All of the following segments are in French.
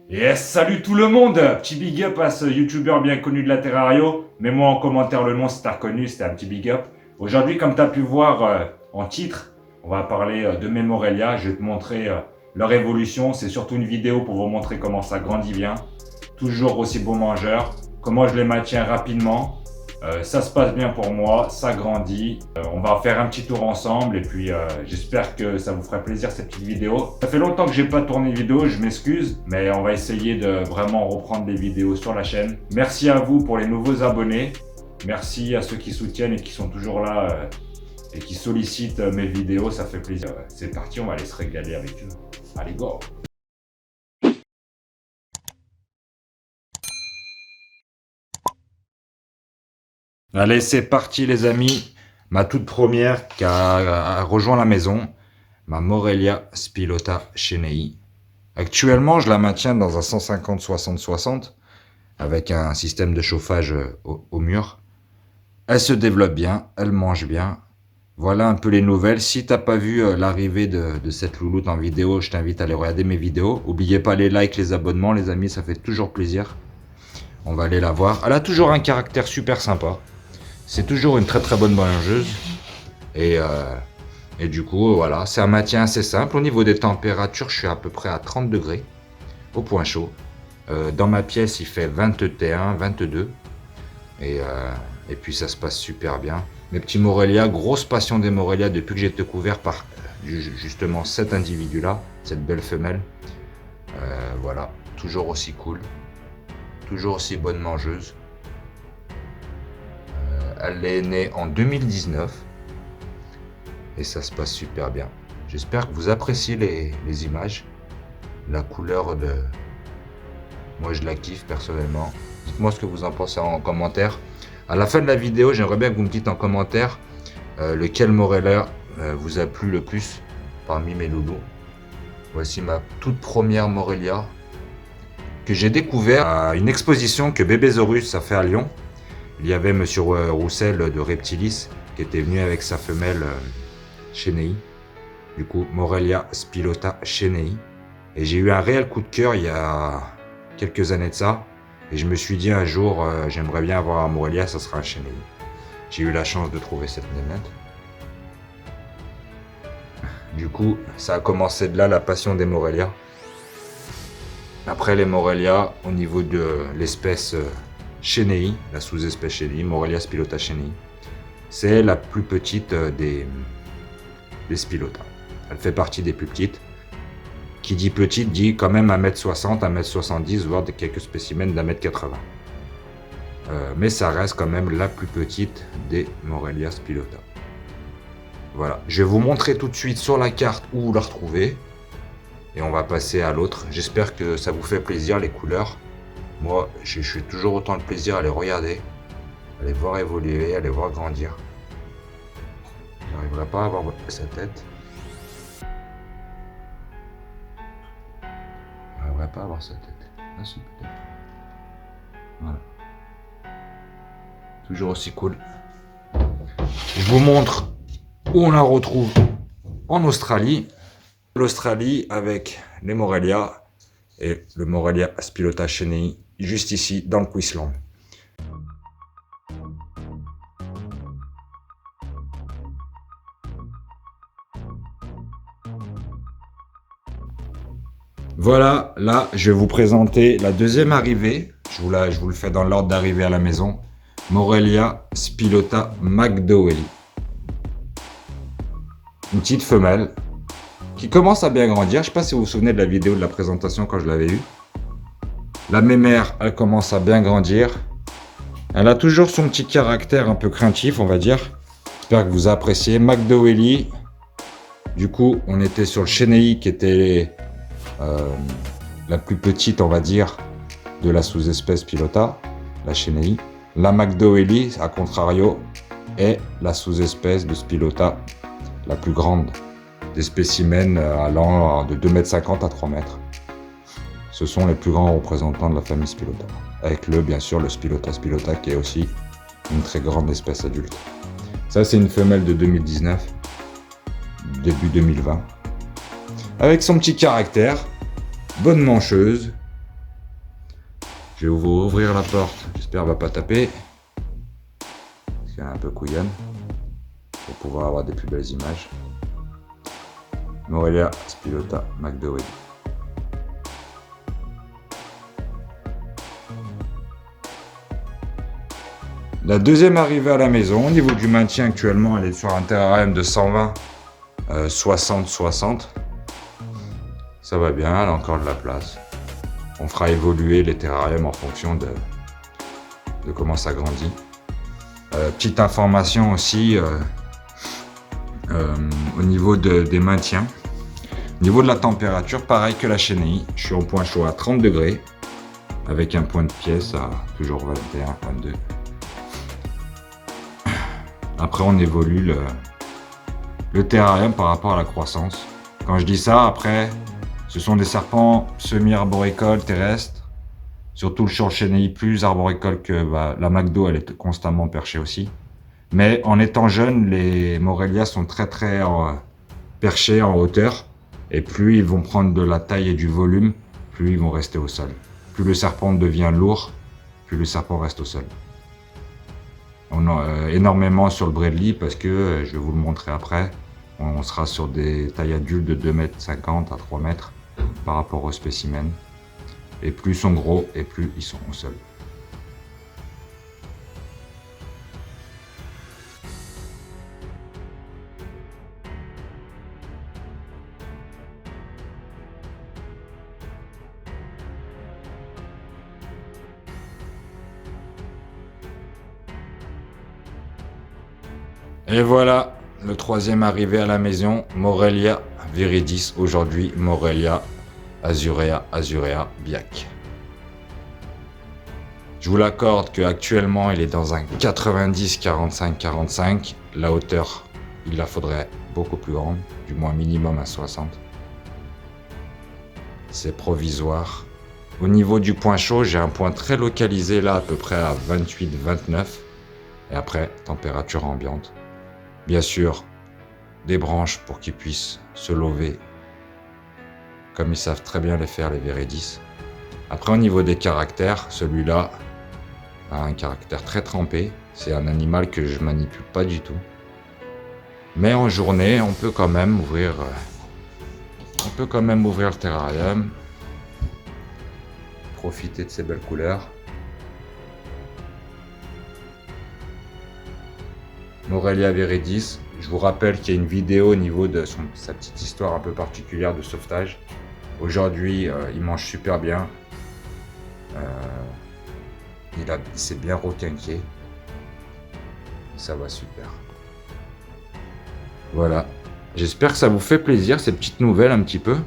Yes, salut tout le monde! Petit big up à ce youtubeur bien connu de la Terrario. Mets-moi en commentaire le nom si t'as reconnu, c'était un petit big up. Aujourd'hui, comme t'as pu voir en titre, on va parler de mes Morelia. Je vais te montrer leur évolution. C'est surtout une vidéo pour vous montrer comment ça grandit bien. Toujours aussi bon mangeur. Comment je les maintiens rapidement. Ça se passe bien pour moi, ça grandit. On va faire un petit tour ensemble et puis j'espère que ça vous fera plaisir cette petite vidéo. Ça fait longtemps que j'ai pas tourné de vidéo, je m'excuse, mais on va essayer de vraiment reprendre des vidéos sur la chaîne. Merci à vous pour les nouveaux abonnés. Merci à ceux qui soutiennent et qui sont toujours là et qui sollicitent mes vidéos, ça fait plaisir. C'est parti, on va aller se régaler avec eux. Allez, go! Allez, c'est parti les amis. Ma toute première qui a rejoint la maison, ma Morelia Spilota Chenei. Actuellement, je la maintiens dans un 150-60-60 avec un système de chauffage au mur. Elle se développe bien, elle mange bien. Voilà un peu les nouvelles. Si t'as pas vu l'arrivée de cette louloute en vidéo, je t'invite à aller regarder mes vidéos. N'oubliez pas les likes, les abonnements, les amis, ça fait toujours plaisir. On va aller la voir. Elle a toujours un caractère super sympa. C'est toujours une très très bonne mangeuse. Et du coup, voilà, c'est un maintien assez simple. Au niveau des températures, je suis à peu près à 30 degrés au point chaud. Dans ma pièce, il fait 21, 22. Et puis ça se passe super bien. Mes petits Morelia, grosse passion des Morelia depuis que j'ai été couvert par justement cet individu-là, cette belle femelle. Voilà, toujours aussi cool, toujours aussi bonne mangeuse. Elle est née en 2019 et ça se passe super bien. J'espère que vous appréciez les images, la couleur de... Moi je la kiffe personnellement. Dites-moi ce que vous en pensez en commentaire. À la fin de la vidéo, j'aimerais bien que vous me dites en commentaire lequel Morelia vous a plu le plus parmi mes loulous. Voici ma toute première Morelia que j'ai découvert à une exposition que Bébésaurus a fait à Lyon. Il y avait Monsieur Roussel de Reptilis qui était venu avec sa femelle Chenei. Du coup, Morelia Spilota Chenei. Et j'ai eu un réel coup de cœur il y a quelques années de ça. Et je me suis dit un jour, j'aimerais bien avoir un Morelia, ça sera un Chenei. J'ai eu la chance de trouver cette nénette. Du coup, ça a commencé de là la passion des Morelia. Après les Morelia, au niveau de l'espèce Chenei, la sous-espèce Chenei, Morelia Spilota Chenei, c'est la plus petite des Spilota. Elle fait partie des plus petites. Qui dit petite dit quand même 1m60, 1m70, voire quelques spécimens d'1m80. Mais ça reste quand même la plus petite des Morelia Spilota. Voilà, je vais vous montrer tout de suite sur la carte où vous la retrouvez. Et on va passer à l'autre. J'espère que ça vous fait plaisir les couleurs. Moi, je suis toujours autant de plaisir à les regarder, à les voir évoluer, à les voir grandir. Je n'arriverai pas à voir sa tête. Je n'arriverai pas à voir sa tête. Ah si, peut-être. Voilà. Toujours aussi cool. Je vous montre où on la retrouve en Australie. L'Australie avec les Morelia et le Morelia Spilota Chenei juste ici dans le Queensland. Voilà, là je vais vous présenter la deuxième arrivée. Je vous le fais dans l'ordre d'arrivée à la maison. Morelia Spilota McDowell. Une petite femelle qui commence à bien grandir. Je ne sais pas si vous vous souvenez de la vidéo de la présentation quand je l'avais eue. La mémère, elle commence à bien grandir. Elle a toujours son petit caractère un peu craintif, on va dire. J'espère que vous appréciez. McDowelly. Du coup, on était sur le Chenei qui était la plus petite, on va dire, de la sous-espèce Spilota, la Chenei. La McDowelly, à contrario, est la sous-espèce de Spilota la plus grande. Des spécimens allant de 2,50 m à 3 m. Ce sont les plus grands représentants de la famille Spilota. Avec bien sûr, le Spilota Spilota qui est aussi une très grande espèce adulte. Ça, c'est une femelle de 2019, début 2020. Avec son petit caractère, bonne mancheuse, Je vais vous ouvrir la porte. J'espère qu'elle va pas taper. Parce qu'elle est un peu couillonne. Pour pouvoir avoir des plus belles images. Morelia Spilota McDowell. La deuxième arrivée à la maison, au niveau du maintien actuellement, elle est sur un terrarium de 120, 60-60. Ça va bien, elle a encore de la place. On fera évoluer les terrariums en fonction de comment ça grandit. Petite information aussi au niveau des maintiens. Au niveau de la température, pareil que la chenille, je suis au point chaud à 30 degrés avec un point de pièce à toujours 21, 22. Après, on évolue le terrarium par rapport à la croissance. Quand je dis ça, après, ce sont des serpents semi-arboricoles terrestres. Surtout le Shortchenii plus arboricole que la McDo, elle est constamment perchée aussi. Mais en étant jeune, les Morelia sont très perchés en hauteur. Et plus ils vont prendre de la taille et du volume, plus ils vont rester au sol. Plus le serpent devient lourd, plus le serpent reste au sol. On a énormément sur le Bradley parce que, je vais vous le montrer après, on sera sur des tailles adultes de 2,50 m à 3 mètres par rapport au spécimen. Et plus ils sont gros et plus ils sont au sol. Et voilà, le troisième arrivé à la maison, Morelia viridis, aujourd'hui Morelia azurea biac. Je vous l'accorde qu'actuellement il est dans un 90, 45, 45. La hauteur, il la faudrait beaucoup plus grande, du moins minimum à 60. C'est provisoire. Au niveau du point chaud, j'ai un point très localisé là, à peu près à 28, 29. Et après, température ambiante. Bien sûr, des branches pour qu'ils puissent se lever, comme ils savent très bien les faire, les viridis. Après, au niveau des caractères, celui-là a un caractère très trempé. C'est un animal que je manipule pas du tout. Mais en journée, on peut quand même ouvrir le terrarium. Profiter de ces belles couleurs. Morelia viridis, je vous rappelle qu'il y a une vidéo au niveau de sa petite histoire un peu particulière de sauvetage. Aujourd'hui, il mange super bien. Il s'est bien requinqué. Ça va super. Voilà. J'espère que ça vous fait plaisir, ces petites nouvelles un petit peu.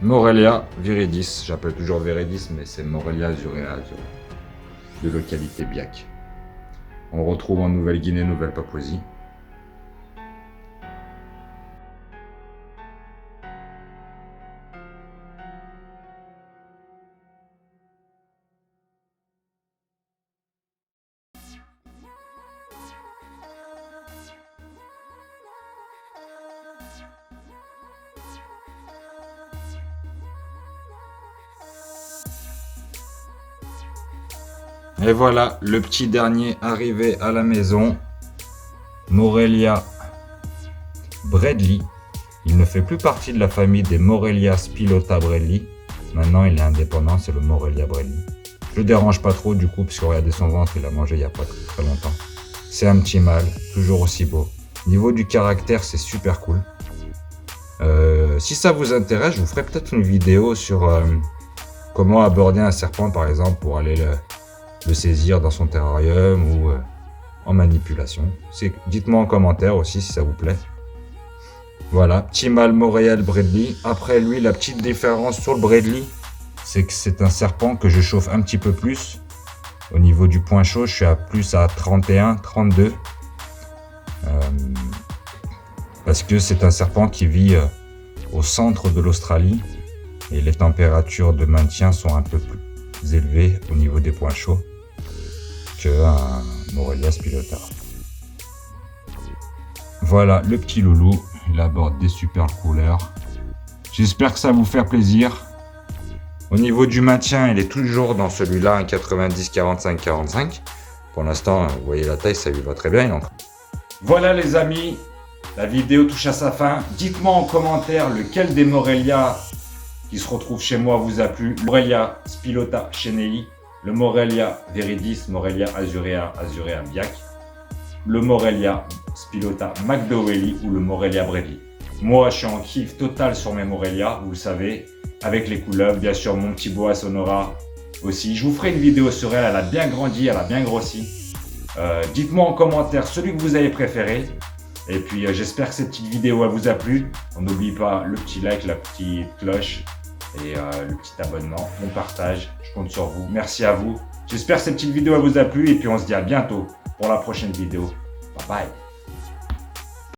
Morelia viridis, j'appelle toujours viridis, mais c'est Morelia azurea de localité Biak. On retrouve en Nouvelle-Guinée, Nouvelle-Papouasie. Et voilà, le petit dernier arrivé à la maison, Morelia Bradley. Il ne fait plus partie de la famille des Morelia Spilota Bradley. Maintenant, il est indépendant, c'est le Morelia Bradley. Je le dérange pas trop du coup, parce que regardez son ventre, il a mangé il n'y a pas très longtemps. C'est un petit mâle, toujours aussi beau. Niveau du caractère, c'est super cool. Si ça vous intéresse, je vous ferai peut-être une vidéo sur comment aborder un serpent, par exemple, pour aller le saisir dans son terrarium ou en manipulation. Dites-moi en commentaire aussi si ça vous plaît. Voilà, petit mâle Montréal Bradley. Après lui, la petite différence sur le Bradley, c'est que c'est un serpent que je chauffe un petit peu plus. Au niveau du point chaud, je suis à 31, 32. Parce que c'est un serpent qui vit au centre de l'Australie et les températures de maintien sont un peu plus élevées au niveau des points chauds qu'un Morelia Spilota. Voilà le petit loulou, il aborde des super couleurs. J'espère que ça va vous faire plaisir. Au niveau du maintien, il est toujours dans celui-là, un 90, 45, 45. Pour l'instant, vous voyez la taille, ça lui va très bien. Donc. Voilà les amis, la vidéo touche à sa fin. Dites-moi en commentaire lequel des Morelia qui se retrouve chez moi vous a plu. Le Morelia Spilota Chenei, le Morelia Viridis, Morelia Azurea, Azurea Biac, le Morelia Spilota McDowelly ou le Morelia Brevi. Moi, je suis en kiff total sur mes Morelia, vous le savez, avec les couleuvres, bien sûr, mon petit boa Sonora aussi. Je vous ferai une vidéo sur elle, elle a bien grandi, elle a bien grossi. Dites-moi en commentaire celui que vous avez préféré. Et puis, j'espère que cette petite vidéo elle vous a plu. On n'oublie pas le petit like, la petite cloche et le petit abonnement, mon partage. Je compte sur vous. Merci à vous. J'espère que cette petite vidéo elle vous a plu et puis on se dit à bientôt pour la prochaine vidéo. Bye bye.